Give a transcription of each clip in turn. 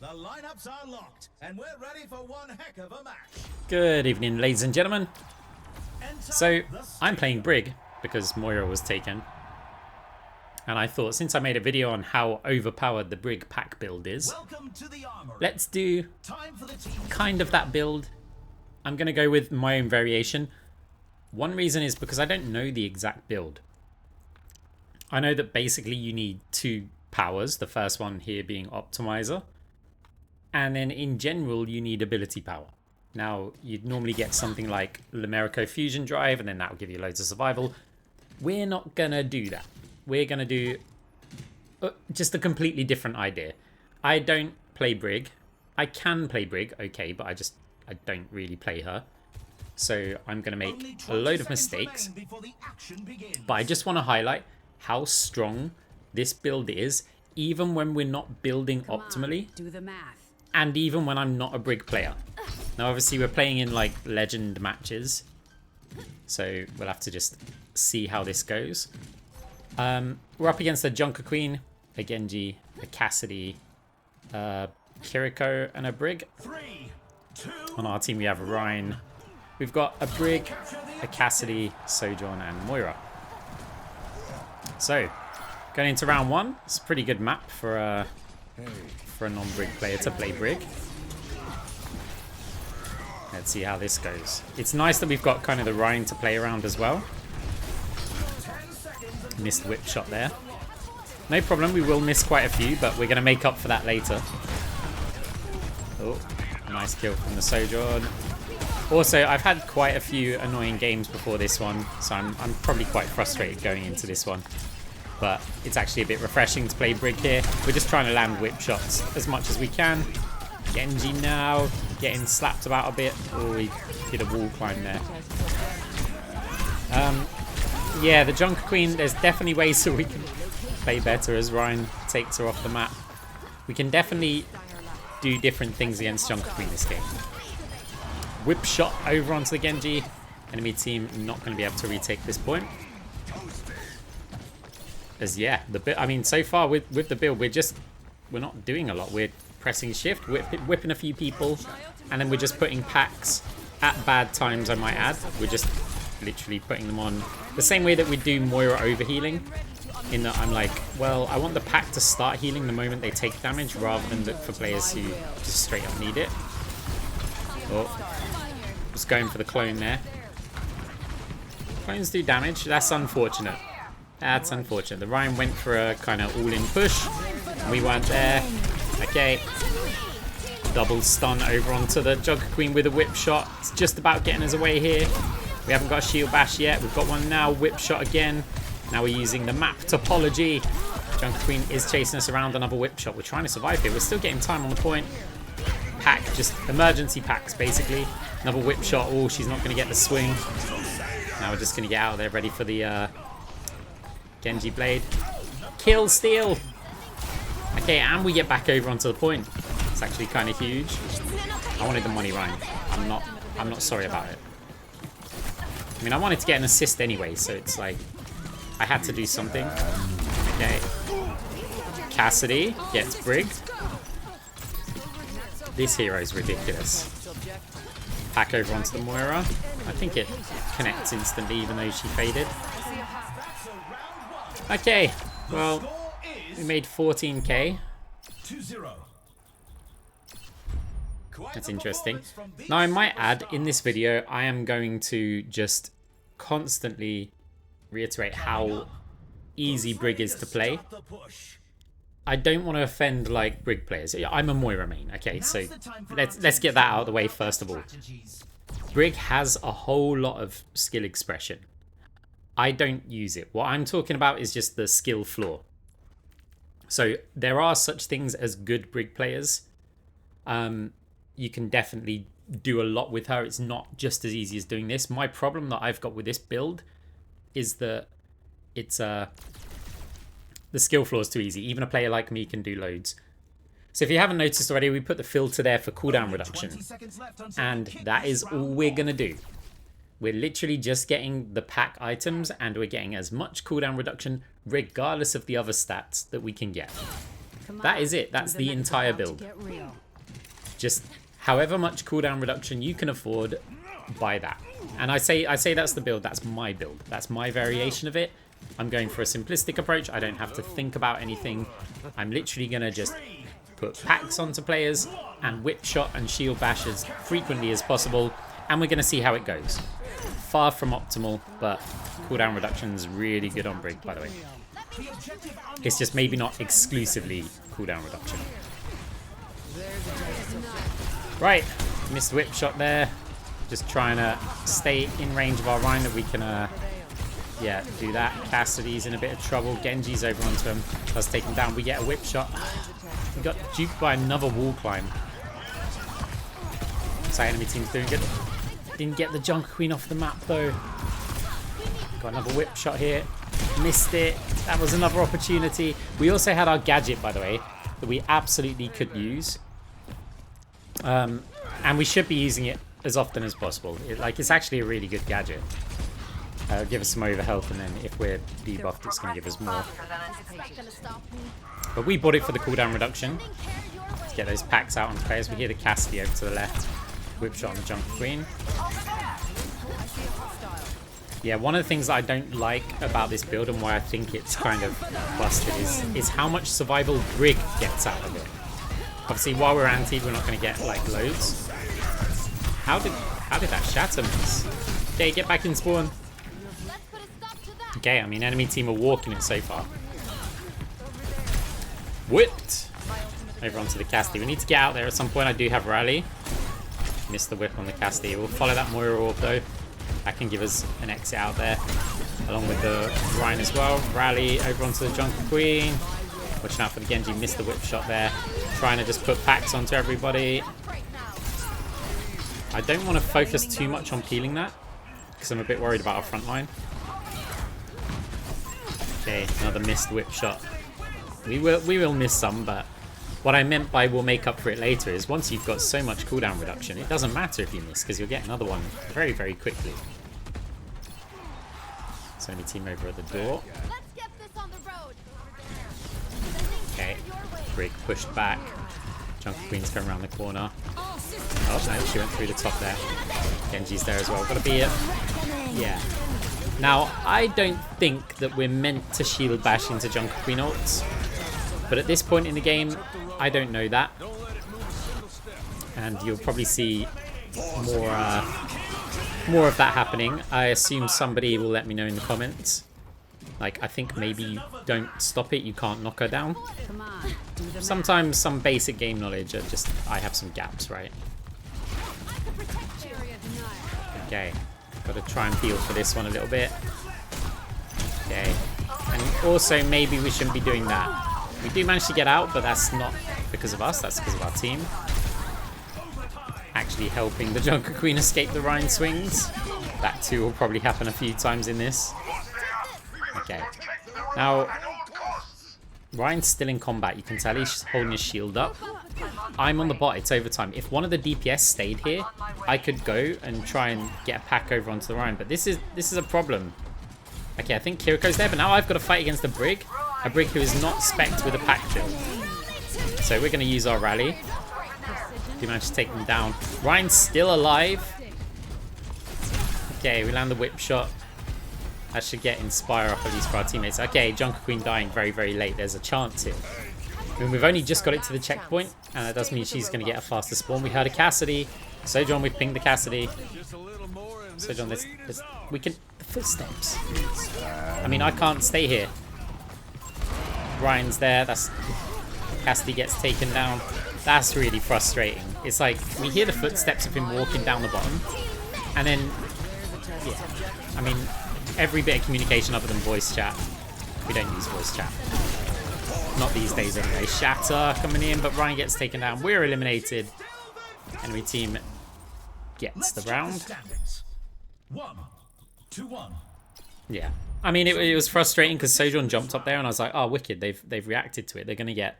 The lineups are locked, and we're ready for one heck of a match. Good evening, ladies and gentlemen. So, I'm playing Brig because Moira was taken. And I thought, since I made a video on how overpowered the Brig pack build is, let's do kind of that build. I'm going to go with my own variation. One reason is because I don't know the exact build. I know that basically you need 2 powers, the first one here being Optimizer. And then in general, you need ability power. Now, you'd normally get something like Lumerico Fusion Drive, and then that will give you loads of survival. We're not going to do that. We're going to do just a completely different idea. I don't play Brig. I can play Brig, okay, but I don't really play her. So I'm going to make a load of mistakes. But I just want to highlight how strong this build is, even when we're not building optimally. Do the math. And even when I'm not a Brig player. Now, obviously, we're playing in, like, legend matches. So we'll have to just see how this goes. We're up against a Junker Queen, a Genji, a Cassidy, Kiriko, and a Brig. On our team, we have Ryan. We've got a Brig, a Cassidy, Sojourn, and Moira. So, going into round 1. It's a pretty good map for a non-Brig player to play Brig. Let's see how this goes. It's nice that we've got kind of the Ryan to play around as well. Missed whip shot there. No problem, we will miss quite a few, but we're going to make up for that later. Oh, nice kill from the Sojourn. Also, I've had quite a few annoying games before this one, so I'm probably quite frustrated going into this one. But it's actually a bit refreshing to play Brig here. We're just trying to land whip shots as much as we can. Genji now, getting slapped about a bit. Oh, he did a wall climb there. Yeah, the Junker Queen, there's definitely ways that we can play better as Ryan takes her off the map. We can definitely do different things against Junker Queen this game. Whip shot over onto the Genji. Enemy team not going to be able to retake this point. As yeah, I mean, so far with the build, we're not doing a lot. We're pressing shift, whipping a few people, and then we're just putting packs at bad times, I might add. We're just literally putting them on the same way that we do Moira overhealing, in that I'm like, well, I want the pack to start healing the moment they take damage rather than look for players who just straight up need it. Oh, just going for the clone there. Clones do damage. That's unfortunate. That's unfortunate. The Ryan went for a kind of all-in push. We weren't there. Okay. Double stun over onto the Junker Queen with a whip shot. It's just about getting us away here. We haven't got a shield bash yet. We've got one now. Whip shot again. Now we're using the map topology. Junker Queen is chasing us around. Another whip shot. We're trying to survive here. We're still getting time on the point. Pack, just emergency packs, basically. Another whip shot. Oh, she's not going to get the swing. Now we're just going to get out there ready for the Genji blade. Kill steal. Okay, and we get back over onto the point. It's actually kind of huge. I wanted the money, Ryan. I'm not sorry about it. I mean, I wanted to get an assist anyway, so it's like I had to do something. Okay. Cassidy gets Brig. This hero is ridiculous. Pack over onto the Moira. I think it connects instantly, even though she faded. Okay, well, we made 14k. That's interesting. Now, I might add, in this video, I am going to just constantly reiterate how easy Brig is to play. I don't want to offend, like, Brig players. I'm a Moira main, okay? So let's get that out of the way first of all. Brig has a whole lot of skill expression. I don't use it. What I'm talking about is just the skill floor. So there are such things as good Brig players. You can definitely do a lot with her. It's not just as easy as doing this. My problem that I've got with this build is that it's the skill floor is too easy. Even a player like me can do loads. So if you haven't noticed already, we put the filter there for cooldown reduction. And that is all we're going to do. We're literally just getting the pack items, and we're getting as much cooldown reduction regardless of the other stats that we can get. That is it. That's the entire build. Just however much cooldown reduction you can afford, buy that. And I say that's the build. That's my build. That's my variation of it. I'm going for a simplistic approach. I don't have to think about anything. I'm literally going to just put packs onto players and whip shot and shield bash as frequently as possible. And we're going to see how it goes. Far from optimal, but cooldown reduction is really good on Brig, by the way. It's just maybe not exclusively cooldown reduction. Right, missed the whip shot there. Just trying to stay in range of our Rhine that we can, yeah, do that. Cassidy's in a bit of trouble. Genji's over onto him. Does take him down. We get a whip shot. We got duped by another wall climb. So enemy team's doing good. Didn't get the Junker Queen off the map though. Got another whip shot here. Missed it. That was another opportunity. We also had our gadget, by the way, that we absolutely could use. And we should be using it as often as possible. It's actually a really good gadget. Give us some over health, and then if we're debuffed, it's going to give us more. But we bought it for the cooldown reduction. Let's get those packs out on players. We hear the Cassidy over to the left. Whip shot on the Junker Queen. Yeah, one of the things that I don't like about this build and why I think it's kind of busted is how much survival Brig gets out of it. Obviously, while we're antied, we're not going to get like loads. How did that shatter miss? Okay, get back in spawn. Okay, I mean, enemy team are walking it so far. Whipped. Over onto the Cassidy. We need to get out there at some point. I do have rally. Missed the whip on the Cassidy. We'll follow that Moira orb though. That can give us an exit out there. Along with the Rhine as well. Rally over onto the Junker Queen. Watching out for the Genji. Missed the whip shot there. Trying to just put packs onto everybody. I don't want to focus too much on peeling that, because I'm a bit worried about our front line. Okay, another missed whip shot. We will miss some, but what I meant by we'll make up for it later is once you've got so much cooldown reduction, it doesn't matter if you miss, because you'll get another one very, very quickly. So enemy team over at the door. Okay, Brig pushed back. Junker Queen's coming around the corner. Oh, no, she went through the top there. Genji's there as well. Gotta be it. Yeah. Now, I don't think that we're meant to shield bash into Junker Queen ults. But at this point in the game, I don't know that. And you'll probably see more of that happening. I assume somebody will let me know in the comments. Like, I think maybe you don't stop it, you can't knock her down. Sometimes some basic game knowledge are just, I have some gaps, right? Okay, gotta try and peel for this one a little bit. Okay, and also maybe we shouldn't be doing that. We do manage to get out, but that's not because of us, that's because of our team. Actually helping the Junker Queen escape the Rhine swings. That too will probably happen a few times in this. Okay, now Ryan's still in combat. You can tell he's holding his shield up. I'm on the bot. It's overtime. If one of the DPS stayed here, I could go and try and get a pack over onto the Ryan. But this is a problem. Okay, I think Kiriko's there, but now I've got to fight against a Brig who is not specced with a pack build. So we're going to use our rally. We managed to take them down. Ryan's still alive. Okay, we land the whip shot. That should get Inspire up at least for our teammates. Okay, Junker Queen dying very, very late. There's a chance here. I mean, we've only just got it to the checkpoint, and that does mean she's going to get a faster spawn. We heard a Cassidy. Sojourn, we've pinged the Cassidy. Sojourn, we can... The footsteps. I mean, I can't stay here. Ryan's there. That's... Cassidy gets taken down. That's really frustrating. It's like, we hear the footsteps of him walking down the bottom, and then... Yeah. I mean... Every bit of communication other than voice chat. We don't use voice chat. Not these days anyway. Shatter coming in, but Ryan gets taken down. We're eliminated. Enemy team gets the round. 1-1. Yeah. I mean, it was frustrating because Sojourn jumped up there and I was like, oh, wicked. They've reacted to it. They're going to get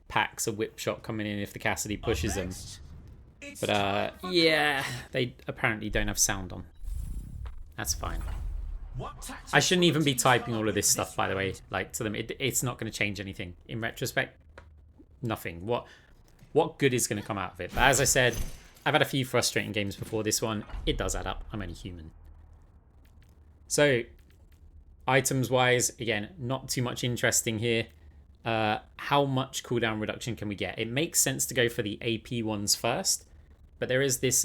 packs of whip shot coming in if the Cassidy pushes them. But, yeah, they apparently don't have sound on. That's fine. I shouldn't even be typing all of this stuff, by the way, like to them. It's not going to change anything. In retrospect, nothing. What good is going to come out of it? But as I said, I've had a few frustrating games before this one. It does add up. I'm only human. So, items-wise, again, not too much interesting here. How much cooldown reduction can we get? It makes sense to go for the AP ones first, but there is this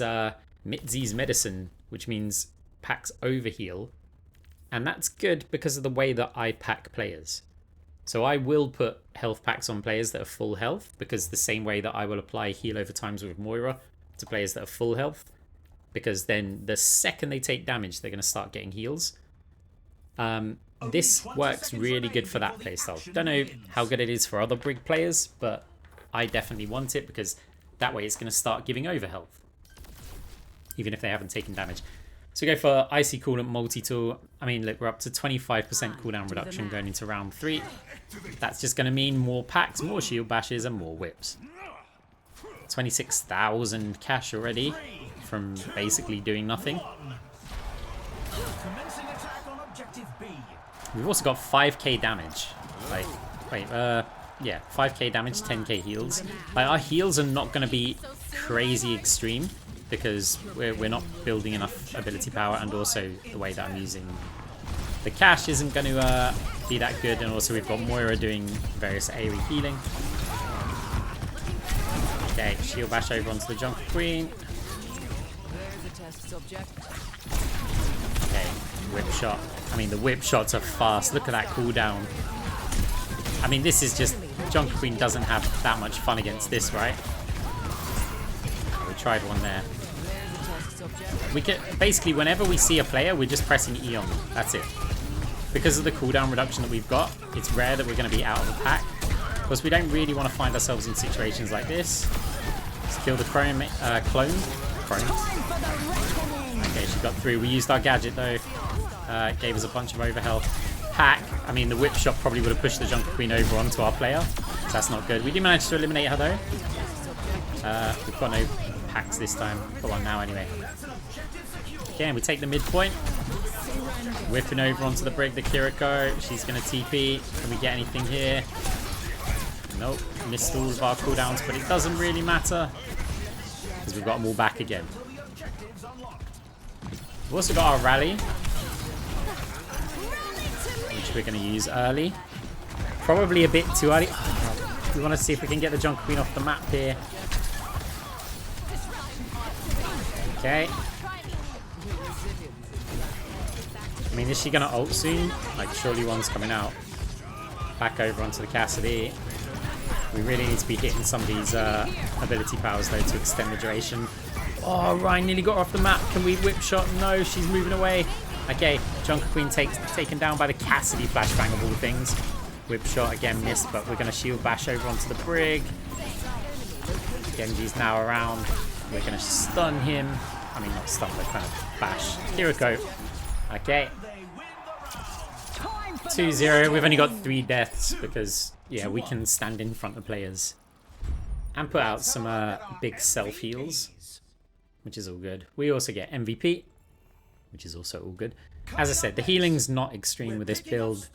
Mitzi's Medicine, which means packs overheal, and that's good because of the way that I pack players. So I will put health packs on players that are full health, because the same way that I will apply heal over times with Moira to players that are full health, because then the second they take damage, they're going to start getting heals. This works really good for that playstyle. Don't know how good it is for other Brig players, but I definitely want it because that way it's going to start giving over health, even if they haven't taken damage. So go for Icy Coolant Multi-Tool. I mean, look, we're up to 25% cooldown reduction going into round 3. That's just going to mean more packs, more shield bashes, and more whips. 26,000 cash already from basically doing nothing. We've also got 5k damage. Like, wait, yeah, 5k damage, 10k heals. Like, our heals are not going to be crazy extreme because we're not building enough ability power, and also the way that I'm using the cash isn't going to be that good. And also we've got Moira doing various AoE healing. Okay, shield bash over onto the Jungle Queen. Okay, whip shot. I mean, the whip shots are fast. Look at that cooldown. I mean, this is just... Jungle Queen doesn't have that much fun against this, right? We tried one there. We can basically, whenever we see a player, we're just pressing E on them. That's it. Because of the cooldown reduction that we've got, it's rare that we're going to be out of a pack. Of course, we don't really want to find ourselves in situations like this. Let's kill the clone. Okay, she got through. We used our gadget though. It gave us a bunch of overhealth. Hack. I mean, the whip shot probably would have pushed the Jungle Queen over onto our player. So that's not good. We did manage to eliminate her though. We've got no packs this time. Got one now anyway. Again, we take the midpoint. Whipping over onto the Brig, the Kiriko. She's going to TP. Can we get anything here? Nope. Missed all of our cooldowns, but it doesn't really matter because we've got them all back again. We've also got our rally, which we're going to use early. Probably a bit too early. We want to see if we can get the Jungle Queen off the map here. Okay. I mean, is she going to ult soon? Like, surely one's coming out. Back over onto the Cassidy. We really need to be hitting some of these ability powers, though, to extend the duration. Oh, Ryan nearly got her off the map. Can we whip shot? No, she's moving away. Okay, Jungle Queen taken down by the Cassidy flashbang of all things. Whip shot again missed, but we're going to shield bash over onto the Brig. Genji's now around. We're going to stun him. I mean, not stun, but kind of bash. Kiriko. Okay. 2-0. We've only got 3 deaths because, yeah, we can stand in front of players and put out some big self heals, which is all good. We also get MVP, which is also all good. As I said, the healing's not extreme with this build,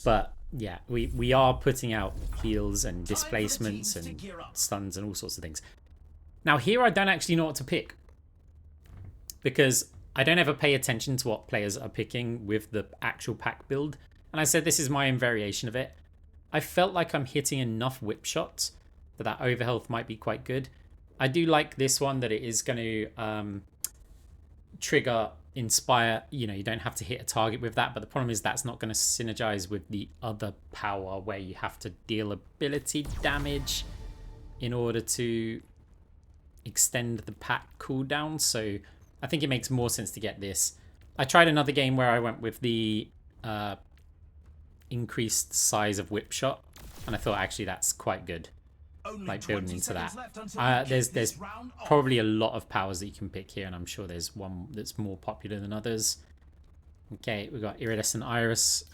but yeah, we are putting out heals and displacements and stuns and all sorts of things. Now here I don't actually know what to pick because I don't ever pay attention to what players are picking with the actual pack build. And I said this is my own variation of it. I felt like I'm hitting enough whip shots that overhealth might be quite good. I do like this one that it is going to trigger Inspire. You know, you don't have to hit a target with that. But the problem is that's not going to synergize with the other power where you have to deal ability damage in order to extend the pack cooldown. So I think it makes more sense to get this. I tried another game where I went with the increased size of whip shot, and I thought actually that's quite good. Like building into that. There's probably a lot of powers that you can pick here, and I'm sure there's one that's more popular than others. Okay, we've got Iridescent Iris.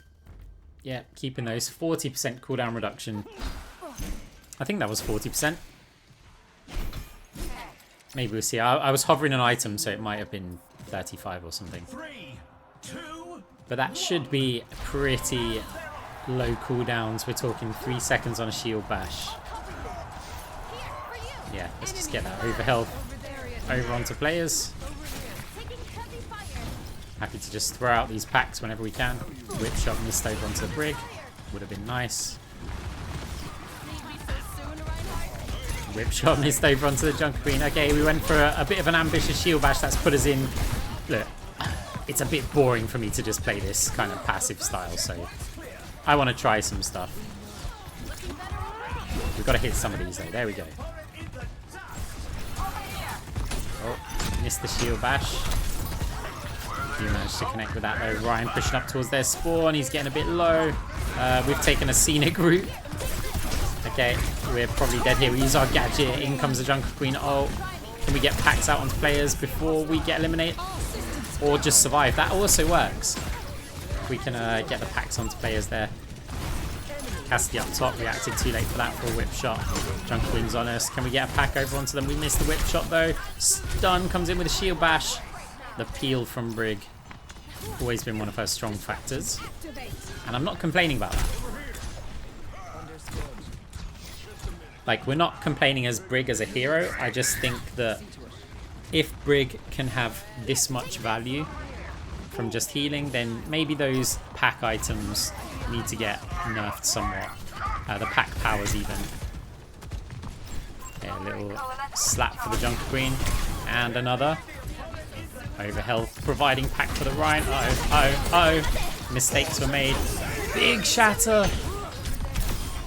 Yeah, keeping those. 40% cooldown reduction. I think that was 40%. Maybe we'll see. I was hovering an item, so it might have been 35 or something. But that should be pretty low cooldowns. We're talking 3 seconds on a shield bash. Yeah, let's just get that over health over onto players. Happy to just throw out these packs whenever we can. Whip shot missed over onto the Brig. Would have been nice. Whip shot missed over onto the Junker Queen. Okay, we went for a bit of an ambitious shield bash. That's put us in. Look, it's a bit boring for me to just play this kind of passive style, so I want to try some stuff. We've got to hit some of these though. There we go. Oh, missed the shield bash. He managed to connect with that though. Ryan pushing up towards their spawn. He's getting a bit low. We've taken a scenic route. Okay, we're probably dead here. We use our gadget. In comes the Junker Queen. Oh, can we get packs out onto players before we get eliminated? Or just survive? That also works. We can get the packs onto players there. Cassidy up top. Reacted too late for that for a whip shot. Junker Queen's on us. Can we get a pack over onto them? We missed the whip shot though. Stun comes in with a shield bash. The peel from Brig. Always been one of her strong factors. And I'm not complaining about that. Like, we're not complaining as Brig as a hero. I just think that if Brig can have this much value from just healing, then maybe those pack items need to get nerfed somewhat. The pack powers even. Yeah, a little slap for the Junker Queen. And another. Over health, providing pack for the Ryan. Oh. Mistakes were made. Big shatter.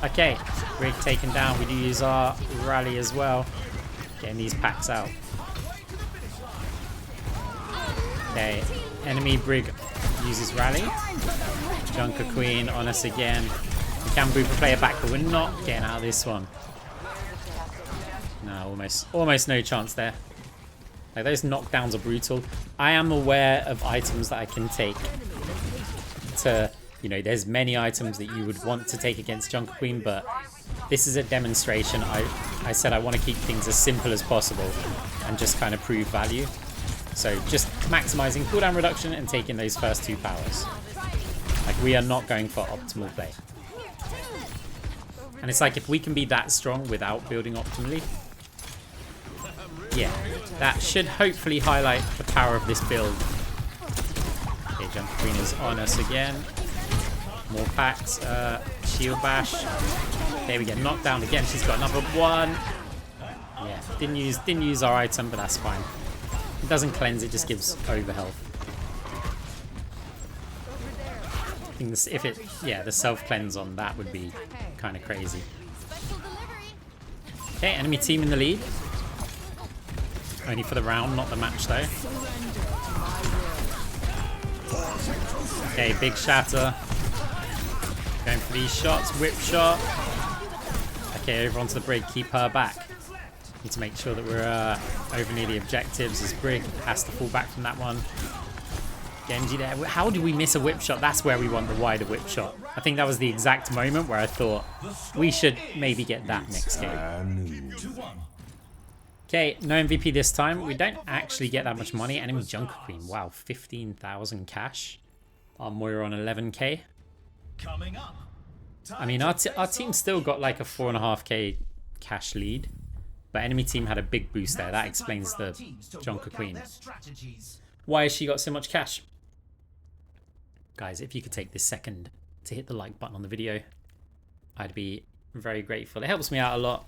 Okay, Brig taken down. We do use our rally as well. Getting these packs out. Okay, enemy Brig uses rally. Junker Queen on us again. We can boop a player back, but we're not getting out of this one. No, almost no chance there. Like, those knockdowns are brutal. I am aware of items that I can take to, you know, there's many items that you would want to take against Junker Queen, but this is a demonstration. I said I want to keep things as simple as possible and just kind of prove value. So just maximizing cooldown reduction and taking those first 2 powers. Like, we are not going for optimal play. And it's like, if we can be that strong without building optimally, yeah, that should hopefully highlight the power of this build. Okay, Junker Queen is on us again. More packs. Shield bash. There we get knocked down again. She's got another one. Yeah, didn't use our item, but that's fine. It doesn't cleanse, it just gives over health. I think this, if it, yeah, the self cleanse on that would be kind of crazy. Okay, enemy team in the lead. Only for the round, not the match though. Okay, big shatter. Going for these shots. Whip shot. Okay, over onto the Brig. Keep her back. Need to make sure that we're over near the objectives as Brig has to fall back from that one. Genji there. How do we miss a whip shot? That's where we want the wider whip shot. I think that was the exact moment where I thought we should maybe get that next game. Okay, no MVP this time. We don't actually get that much money. Enemy Junker Queen. Wow, 15,000 cash. Our Moira on 11k. I mean, our team still got like a 4.5k cash lead. But enemy team had a big boost there. That explains the Junker Queen. Why has she got so much cash? Guys, if you could take this second to hit the like button on the video, I'd be very grateful. It helps me out a lot.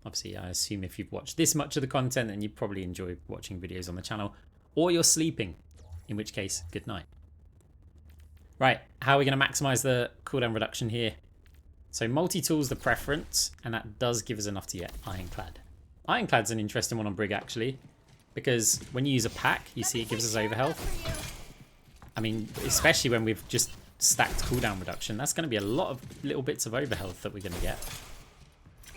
Obviously, I assume if you've watched this much of the content, then you probably enjoy watching videos on the channel. Or you're sleeping, in which case, good night. Right, how are we going to maximize the cooldown reduction here? So multi-tool's the preference, and that does give us enough to get Ironclad. Ironclad's an interesting one on Brig, actually, because when you use a pack, you see it gives us overhealth. I mean, especially when we've just stacked cooldown reduction, that's going to be a lot of little bits of overhealth that we're going to get.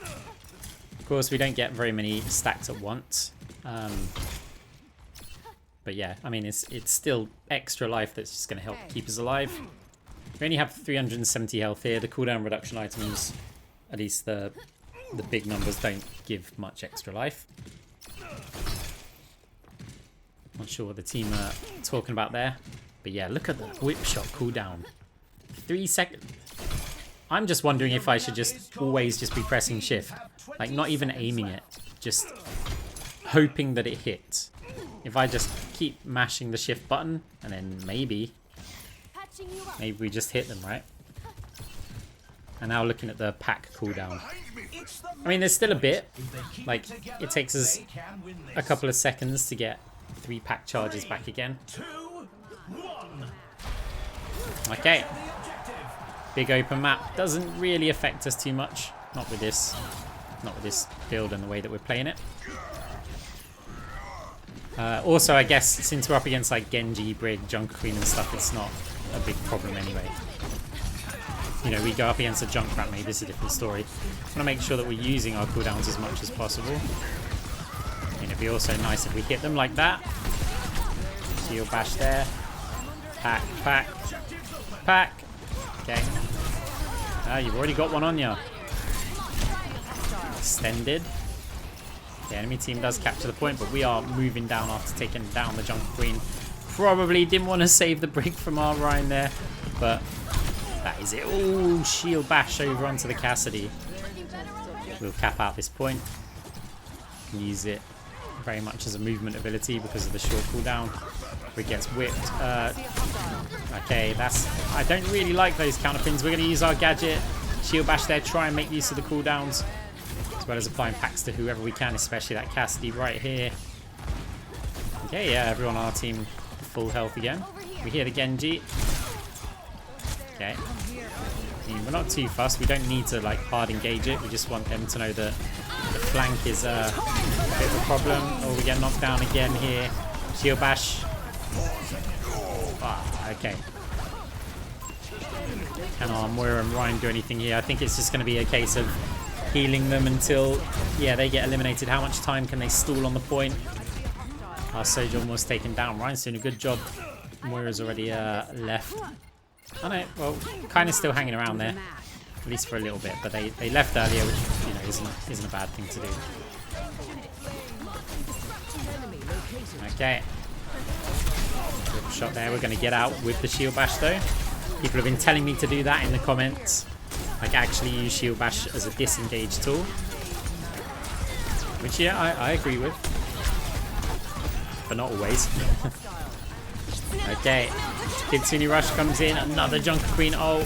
Of course, we don't get very many stacked at once. But yeah, I mean, it's still extra life that's just going to help keep us alive. We only have 370 health here. The cooldown reduction items, at least the big numbers, don't give much extra life. Not sure what the team are talking about there. But yeah, look at the whip shot cooldown. 3 seconds. I'm just wondering if I should just always just be pressing shift. Like, not even aiming it. Just hoping that it hits. If I just keep mashing the shift button, and then maybe we just hit them, right? And now looking at the pack cooldown. I mean, there's still a bit. Like, it takes us a couple of seconds to get 3 pack charges back again. Okay. Big open map. Doesn't really affect us too much. Not with this build and the way that we're playing it. Also, I guess, since we're up against like Genji, Brig, Junker Queen and stuff, it's not a big problem anyway. You know, we go up against a Junkrat, maybe this is a different story. I want to make sure that we're using our cooldowns as much as possible. And it'd be also nice if we hit them like that. Shield bash there. Pack, pack, pack. Okay. Ah, you've already got one on you. Extended. The enemy team does capture the point, but we are moving down after taking down the Junker Queen. Probably didn't want to save the Brig from our Rhine there, but that is it. Oh, shield bash over onto the Cassidy. We'll cap out this point. Use it very much as a movement ability because of the short cooldown. Brig gets whipped. Okay, I don't really like those counter pins. We're going to use our gadget. Shield bash there, try and make use of the cooldowns. As well as applying packs to whoever we can, especially that Cassidy right here. Okay, yeah, everyone on our team full health again. We hear the Genji. Okay. I mean, we're not too fussed. We don't need to like hard engage it. We just want them to know that the flank is a bit of a problem. Oh, we get knocked down again here. Shield bash. Ah, okay. Can our Moira and Ryan do anything here? I think it's just going to be a case of healing them until, yeah, they get eliminated. How much time can they stall on the point? Our Soldier almost taken down. Ryan's doing a good job. Moira's already left. Oh no, well, kind of still hanging around there, at least for a little bit. But they left earlier, which, you know, isn't a bad thing to do. Okay. Good shot there. We're going to get out with the shield bash though. People have been telling me to do that in the comments. Like, actually use shield bash as a disengage tool. Which, yeah, I agree with. But not always. Okay. Kitsune Rush comes in. Another Junker Queen. Oh.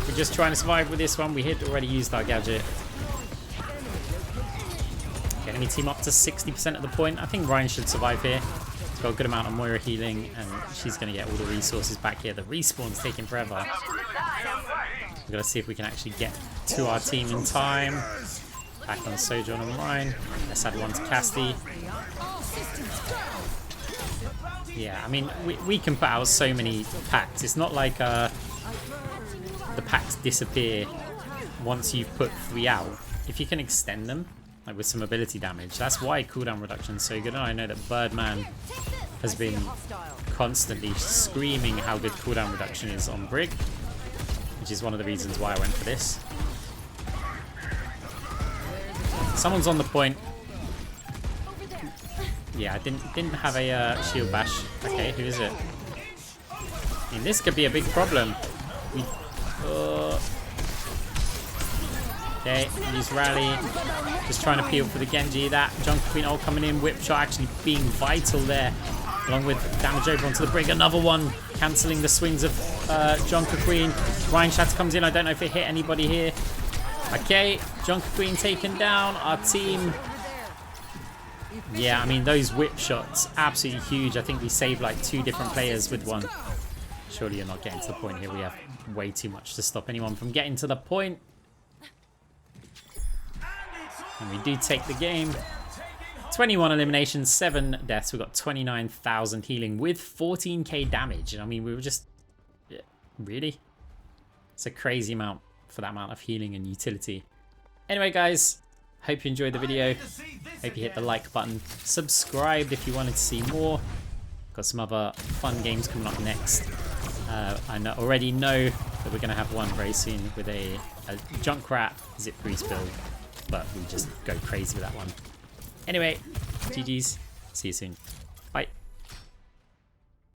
We're just trying to survive with this one. We had already used our gadget. Okay, enemy team up to 60% of the point. I think Ryan should survive here. He's got a good amount of Moira healing, and she's going to get all the resources back here. The respawn's taking forever. We've got to see if we can actually get to our team in time. Back on Sojourn and Ryan. Let's add one to Cassidy. Yeah, I mean, we can put out so many packs. It's not like the packs disappear once you've put 3 out. If you can extend them, like with some ability damage, that's why cooldown reduction is so good. And I know that Birdman has been constantly screaming how good cooldown reduction is on Brig, which is one of the reasons why I went for this. Someone's on the point. Yeah, I didn't have a shield bash. Okay, who is it? I mean, this could be a big problem. Okay, use rally. Just trying to peel for the Genji. That Junker Queen all coming in. Whip shot actually being vital there. Along with damage over onto the Brig. Another one. Cancelling the swings of Junker Queen. Ryan Shatter comes in. I don't know if it hit anybody here. Okay, Junker Queen taken down. Our team... Yeah, I mean, those whip shots, absolutely huge. I think we saved like 2 different players with one. Surely you're not getting to the point here. We have way too much to stop anyone from getting to the point. And we do take the game. 21 eliminations, 7 deaths. We've got 29,000 healing with 14k damage. And I mean, we were just... Yeah, really? It's a crazy amount for that amount of healing and utility. Anyway, guys, hope you enjoyed the video. Hope you hit the like button. Subscribe if you wanted to see more. Got some other fun games coming up next. I already know that we're going to have one very soon with a Junkrat Zip Breeze build. But we just go crazy with that one. Anyway, GG's. See you soon.